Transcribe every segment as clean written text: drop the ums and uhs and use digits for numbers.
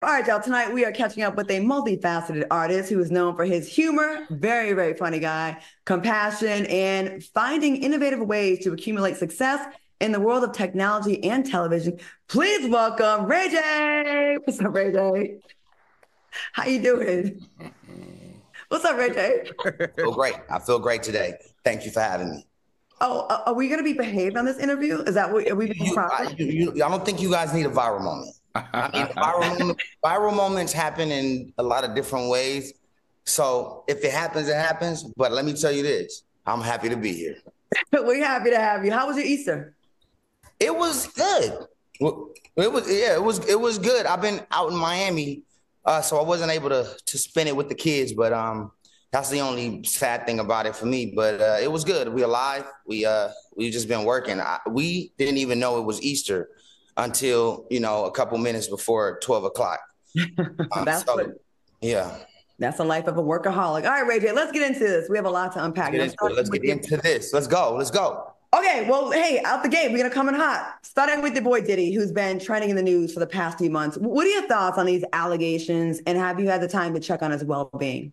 All right, y'all. Tonight we are catching up with a multifaceted artist who is known for his humor, very, very funny guy, compassion, and finding innovative ways to accumulate success in the world of technology and television. Please welcome Ray J. What's up, Ray J? How you doing? What's up, Ray J? Feel great. I feel great today. Thank you for having me. Oh, are we going to be behaved on this interview? Is that what are we being proper? I don't think you guys need a viral moment. I mean, viral moments happen in a lot of different ways. So if it happens, it happens. But let me tell you this: I'm happy to be here. We're happy to have you. How was your Easter? It was good. It was good. I've been out in Miami, so I wasn't able to spend it with the kids. But that's the only sad thing about it for me. But it was good. We alive. We just been working. We didn't even know it was Easter until a couple minutes before 12 o'clock. Yeah. That's the life of a workaholic. All right, Ray J, let's get into this. We have a lot to unpack. Let's get into this. Let's go. Let's go. Okay, well, hey, out the gate, we're going to come in hot. Starting with your boy Diddy, who's been trending in the news for the past few months. What are your thoughts on these allegations, and have you had the time to check on his well-being?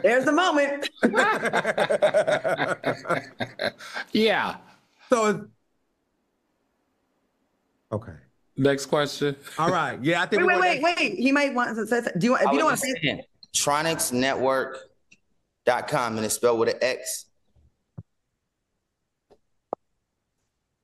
There's the moment. Yeah. So, okay. Next question. All right. Yeah, I think. Wait. He might want to say. Do you? If you don't want to say. TronixNetwork.com, and it's spelled with an X.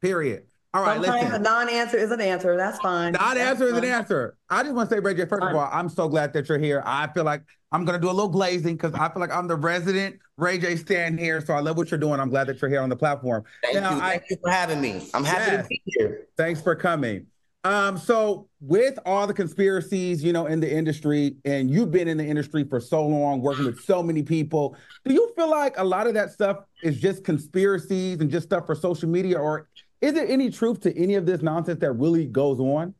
Period. All right. Sometimes a non-answer is an answer. That's fine. Non-answer is an answer. I just want to say, Ray J, first of all, I'm so glad that you're here. I feel like I'm going to do a little glazing because I feel like I'm the resident Ray J stand here. So I love what you're doing. I'm glad that you're here on the platform. Thank you for having me. I'm happy to be here. Thanks for coming. So with all the conspiracies, in the industry, and you've been in the industry for so long, working with so many people, do you feel like a lot of that stuff is just conspiracies and just stuff for social media, or is there any truth to any of this nonsense that really goes on?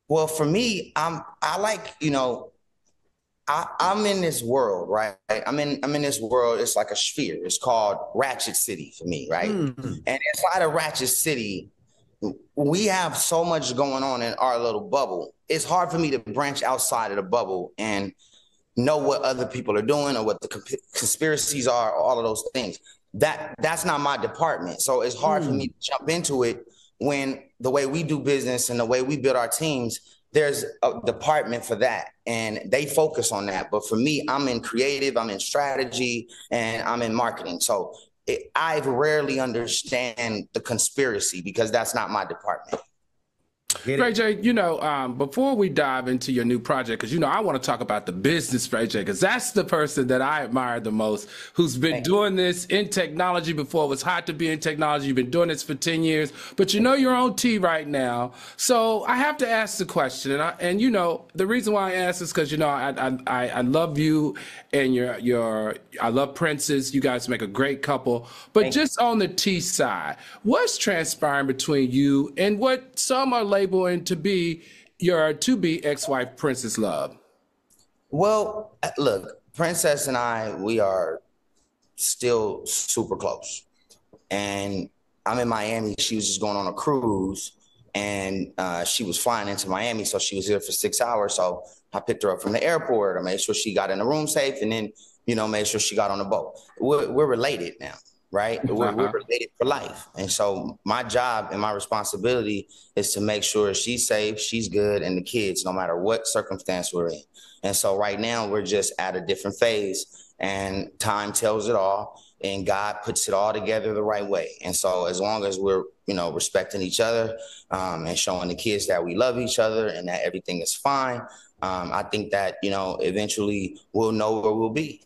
Well, for me, I'm in this world, right? I'm in this world. It's like a sphere. It's called Ratchet City for me, right? Mm-hmm. And inside of Ratchet City, we have so much going on in our little bubble. It's hard for me to branch outside of the bubble and know what other people are doing or what the conspiracies are, all of those things. That's not my department. So it's hard for me to jump into it when the way we do business and the way we build our teams, there's a department for that and they focus on that. But for me, I'm in creative, I'm in strategy, and I'm in marketing. So I rarely understand the conspiracy because that's not my department. Ray J, before we dive into your new project, because, I want to talk about the business, Ray J, because that's the person that I admire the most, who's been doing this in technology before it was hot to be in technology. You've been doing this for 10 years, but you're on T right now. So I have to ask the question, and the reason why I ask is because, I love you and I love Princess. You guys make a great couple, but just on the T side, what's transpiring between you and what some are labeling to be your to-be ex-wife, Princess Love? Well, look, Princess and I, we are still super close. And I'm in Miami. She was just going on a cruise, and she was flying into Miami, so she was here for 6 hours. So I picked her up from the airport. I made sure she got in the room safe, and then, made sure she got on the boat. We're related now. Right? We're related for life. And so my job and my responsibility is to make sure she's safe, she's good, and the kids, no matter what circumstance we're in. And so right now we're just at a different phase, and time tells it all, and God puts it all together the right way. And so as long as we're, respecting each other and showing the kids that we love each other and that everything is fine, I think that, eventually we'll know where we'll be.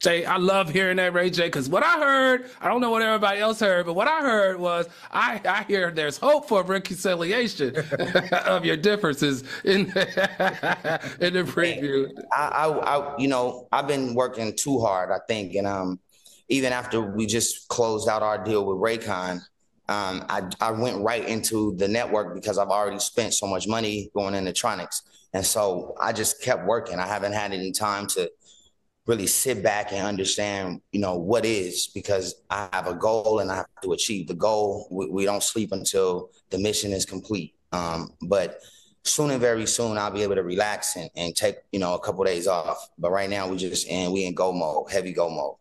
Jay, I love hearing that, Ray J, because what I heard, I don't know what everybody else heard, but what I heard was I hear there's hope for reconciliation of your differences in the preview. I've been working too hard, I think, and even after we just closed out our deal with Raycon, I went right into the network because I've already spent so much money going into Tronix, and so I just kept working. I haven't had any time to really sit back and understand, what is, because I have a goal and I have to achieve the goal. We don't sleep until the mission is complete. But soon and very soon, I'll be able to relax and take, a couple of days off. But right now we in go mode, heavy go mode.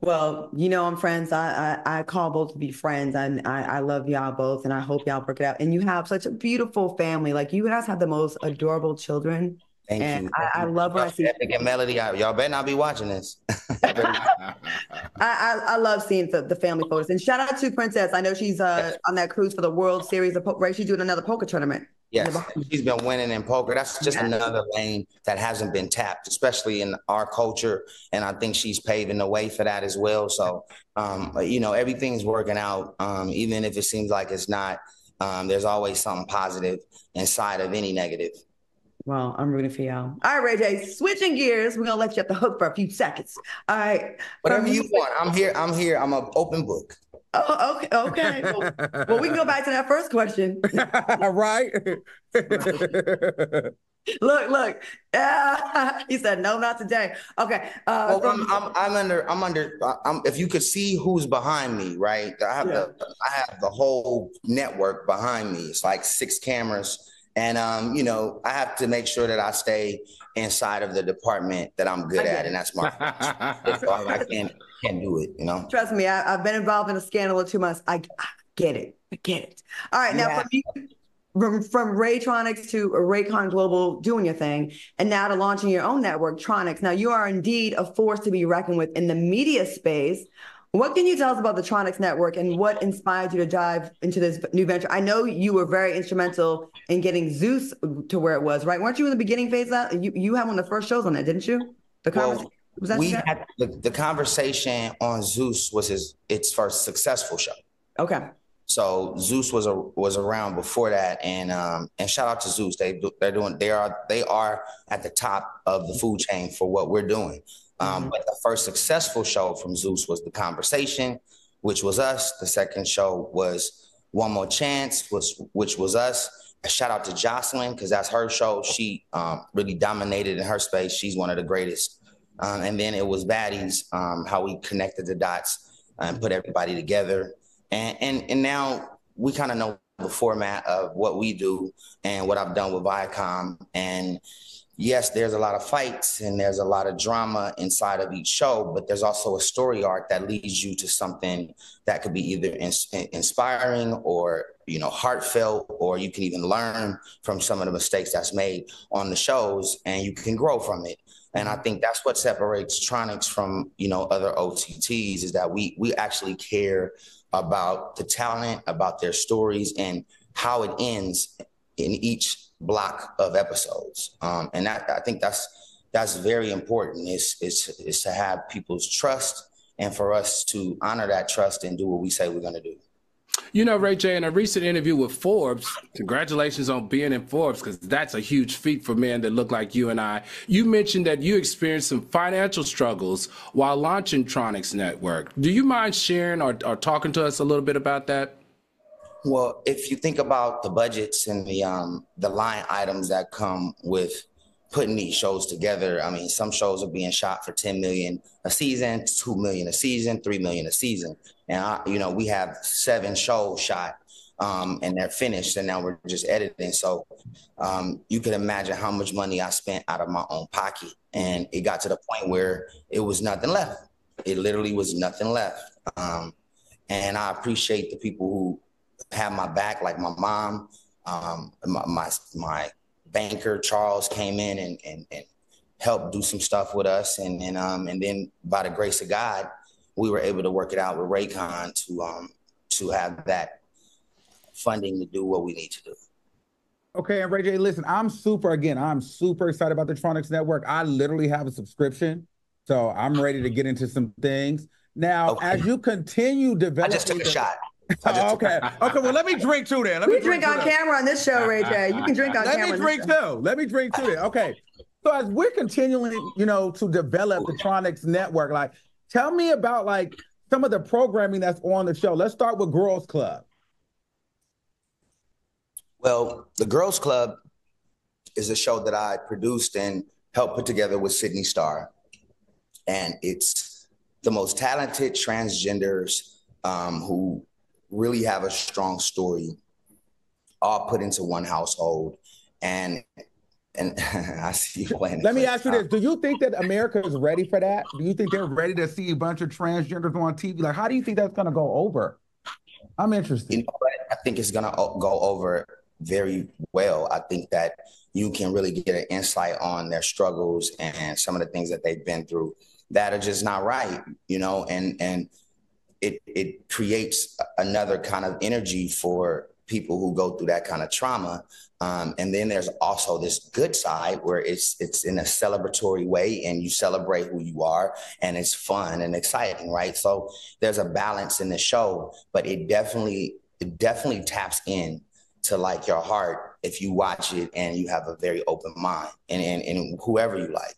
Well, I'm friends. I call both to be friends, and I love y'all both, and I hope y'all work it out. And you have such a beautiful family. Like, you guys have the most adorable children. Thank and you. I love when I see Epic and Melody. Y'all better not be watching this. I love seeing the family photos. And shout out to Princess. I know she's on that cruise for the World Series of Poker, right? She's doing another poker tournament. Yes, she's been winning in poker. That's just another lane that hasn't been tapped, especially in our culture. And I think she's paving the way for that as well. So, everything's working out. Even if it seems like it's not, there's always something positive inside of any negative. Well, I'm rooting for y'all. All right, Ray J, switching gears. We're going to let you off the hook for a few seconds. All right. Whatever you want. I'm here. I'm an open book. Oh, okay. Well, we can go back to that first question. Right. Look. He said, no, not today. Okay. If you could see who's behind me, right? I have the whole network behind me. It's like 6 cameras. And, I have to make sure that I stay inside of the department that I'm good at. And that's my, so I can't do it, Trust me, I've been involved in a scandal or 2 months. I get it. All right. Now, from Ray Tronix to Raycon Global doing your thing, and now to launching your own network, Tronix. Now, you are indeed a force to be reckoned with in the media space. What can you tell us about the Tronix network and what inspired you to dive into this new venture? I know you were very instrumental in getting Zeus to where it was, right? Weren't you in the beginning phase of that? You had one of the first shows on that, didn't you? The conversation on Zeus was its first successful show. Okay. So Zeus was around before that, and shout out to Zeus. They are at the top of the food chain for what we're doing. But the first successful show from Zeus was The Conversation, which was us. The second show was One More Chance, which was us. A shout out to Jocelyn, because that's her show. She really dominated in her space. She's one of the greatest. And then it was Baddies, how we connected the dots and put everybody together. And now we kind of know the format of what we do and what I've done with Viacom. And yes, there's a lot of fights and there's a lot of drama inside of each show, but there's also a story arc that leads you to something that could be either inspiring or, heartfelt, or you can even learn from some of the mistakes that's made on the shows and you can grow from it. And I think that's what separates Tronix from, other OTTs, is that we actually care about the talent, about their stories, and how it ends in each block of episodes. And I think that's very important, is to have people's trust and for us to honor that trust and do what we say we're going to do. Ray J, in a recent interview with Forbes, congratulations on being in Forbes, because that's a huge feat for men that look like you and I. You mentioned that you experienced some financial struggles while launching Tronix Network. Do you mind sharing or talking to us a little bit about that? Well, if you think about the budgets and the line items that come with putting these shows together, I mean, some shows are being shot for $10 million a season, $2 million a season, $3 million a season. And, we have 7 shows shot and they're finished, and now we're just editing. So you can imagine how much money I spent out of my own pocket. And it got to the point where it was nothing left. It literally was nothing left. And I appreciate the people who have my back, like my mom, my banker Charles came in and helped do some stuff with us, and then by the grace of God, we were able to work it out with Raycon to have that funding to do what we need to do. Okay, and Ray J, listen, I'm super excited about the Tronix Network. I literally have a subscription, so I'm ready to get into some things. Now, as you continue developing... I just took a shot. Okay. Well, let me drink too then. We drink on camera on this show, Ray J. You can drink on camera. Let me drink too then. Okay. So as we're continuing, to develop the Tronix Network, like, tell me about some of the programming that's on the show. Let's start with Girls Club. Well, the Girls Club is a show that I produced and helped put together with Sydney Starr. And it's the most talented transgenders who really have a strong story, all put into one household. And I see you playing. Let me ask you this. Do you think that America is ready for that? Do you think they're ready to see a bunch of transgenders on TV? Like, how do you think that's going to go over? I'm interested. You know what? I think it's going to go over very well. I think that you can really get an insight on their struggles and some of the things that they've been through that are just not right, you know, and it creates another kind of energy for people who go through that kind of trauma. And then there's also this good side where it's in a celebratory way and you celebrate who you are and it's fun and exciting, right? So there's a balance in the show, but it definitely taps in to like your heart if you watch it and you have a very open mind and whoever you like.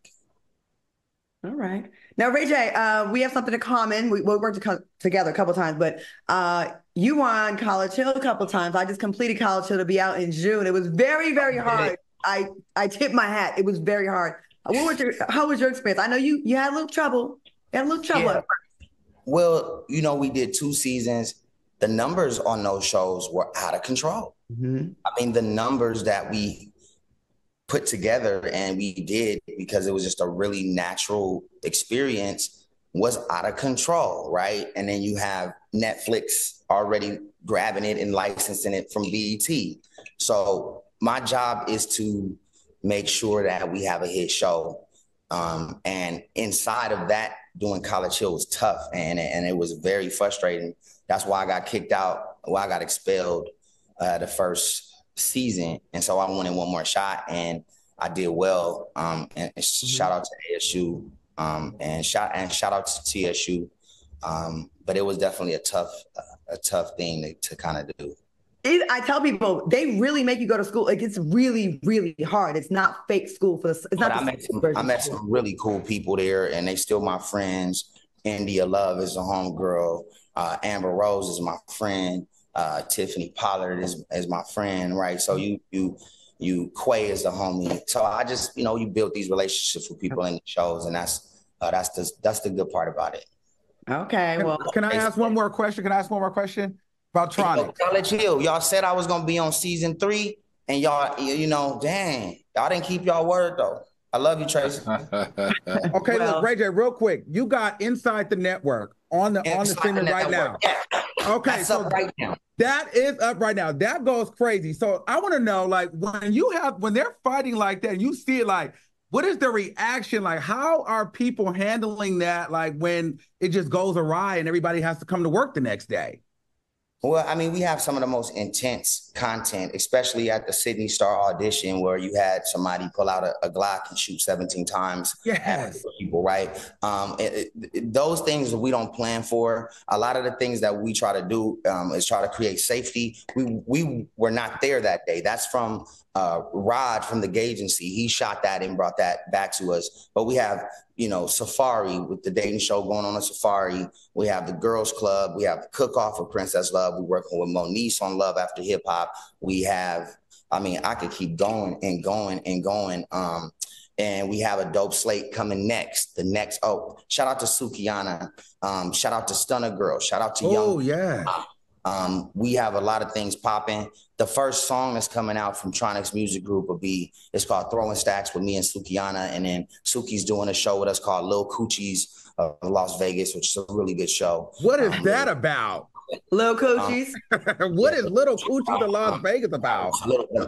All right. Now, Ray J, we have something in common. We worked together a couple of times, but you were on College Hill a couple of times. I just completed College Hill to be out in June. It was very, very hard. I tipped my hat. It was very hard. How was your experience? I know you had a little trouble. You had a little trouble. Yeah. Well, you know, we did 2 seasons. The numbers on those shows were out of control. Mm-hmm. I mean, the numbers that we put together and we did because it was just a really natural experience was out of control, right? And then you have Netflix already grabbing it and licensing it from BET. So my job is to make sure that we have a hit show. And inside of that, doing College Hill was tough and it was very frustrating. That's why I got kicked out, why I got expelled the first season. And so I wanted one more shot and I did well. And shout out to ASU and shout out to TSU. But it was definitely a tough thing to kind of do. I tell people they really make you go to school. Like it's really, really hard. It's not fake school for this. It's not. I met some really cool people there, and they still my friends. India Love is a homegirl. Amber Rose is my friend. Tiffany Pollard is my friend, right? So you Quay is the homie. So I just, you know, you build these relationships with people in the shows, and that's the good part about it. Okay, well, can I ask one more question? About Tronix? College Hill, y'all said I was gonna be on season 3, and y'all, you know, dang, y'all didn't keep y'all word though. I love you, Tracy. Okay, look, Ray J, real quick, you got Inside the Network on the streaming right now. Yeah. Okay, that's so up right now. That is up right now. That goes crazy. So I want to know, like, when they're fighting like that, and you see it, like, what is the reaction? Like, how are people handling that? Like, when it just goes awry and everybody has to come to work the next day? Well, I mean, we have some of the most intense content, especially at the Sydney Star audition where you had somebody pull out a Glock and shoot 17 times at people, right? Those things that we don't plan for. A lot of the things that we try to do is try to create safety. We were not there that day. That's from Rod from the Gagency. He shot that and brought that back to us. But we have, you know, Safari with the dating show going on a Safari. We have the Girls Club. We have the Cook-Off for Princess Love. We're working with Moniece on Love After Hip Hop. We have, I mean, I could keep going and going and going. And we have a dope slate coming next. Shout out to Sukiana. Shout out to Stunner Girl. Shout out to Young. Oh, yeah. We have a lot of things popping. The first song that's coming out from Tronix Music Group it's called Throwing Stacks with me and Sukiana. And then Suki's doing a show with us called Lil Coochie's of Las Vegas, which is a really good show. What is that about? Lil Coochies? What is Little Coochie to Las Vegas about?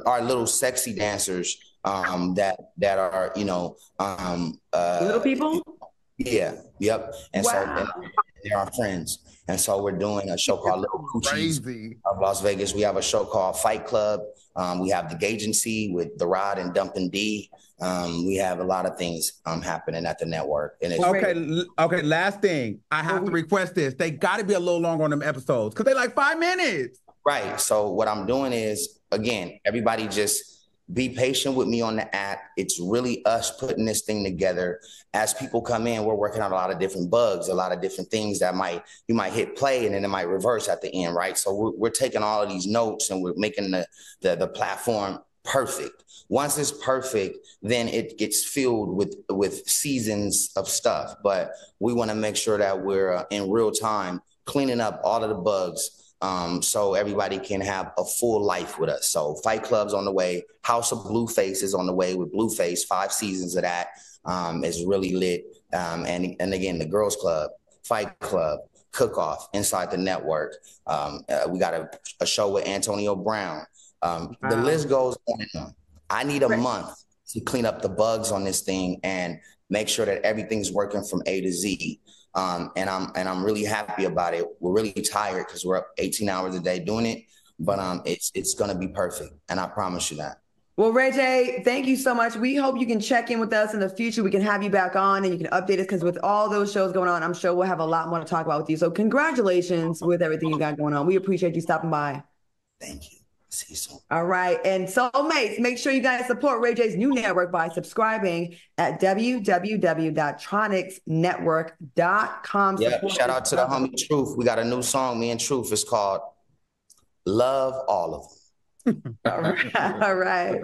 Our little sexy dancers that are, you know. Little people? Yeah, yep. And so they're our friends. And so we're doing a show called Little Coochies of Las Vegas. We have a show called Fight Club. We have the Gagency with The Rod and Dumpin' D. We have a lot of things happening at the network. And okay. Last thing, I have to request this. They got to be a little longer on them episodes because they like 5 minutes. Right. So what I'm doing is, again, everybody just be patient with me on the app. It's really us putting this thing together. As people come in, we're working on a lot of different bugs, a lot of different things that you might hit play and then it might reverse at the end, right? So we're taking all of these notes and we're making the platform perfect. Once it's perfect, then it gets filled with seasons of stuff. But we want to make sure that we're in real time cleaning up all of the bugs, so everybody can have a full life with us. So Fight Club's on the way. House of Blueface is on the way with Blueface. 5 seasons of that is really lit. And again, the Girls Club, Fight Club, Cook-Off inside the network. We got a show with Antonio Brown. The list goes on and on. I need a month to clean up the bugs on this thing and make sure that everything's working from A to Z. And I'm really happy about it. We're really tired because we're up 18 hours a day doing it, but it's gonna be perfect, and I promise you that. Well, Ray J, thank you so much. We hope you can check in with us in the future. We can have you back on and you can update us, because with all those shows going on, I'm sure we'll have a lot more to talk about with you. So congratulations with everything you got going on. We appreciate you stopping by. Thank you. See you soon. All right. And Soulmates, make sure you guys support Ray J's new network by subscribing at www.tronixnetwork.com. Yeah, shout out to the homie Truth. We got a new song, me and Truth. It's called Love All of Them. All right. All right.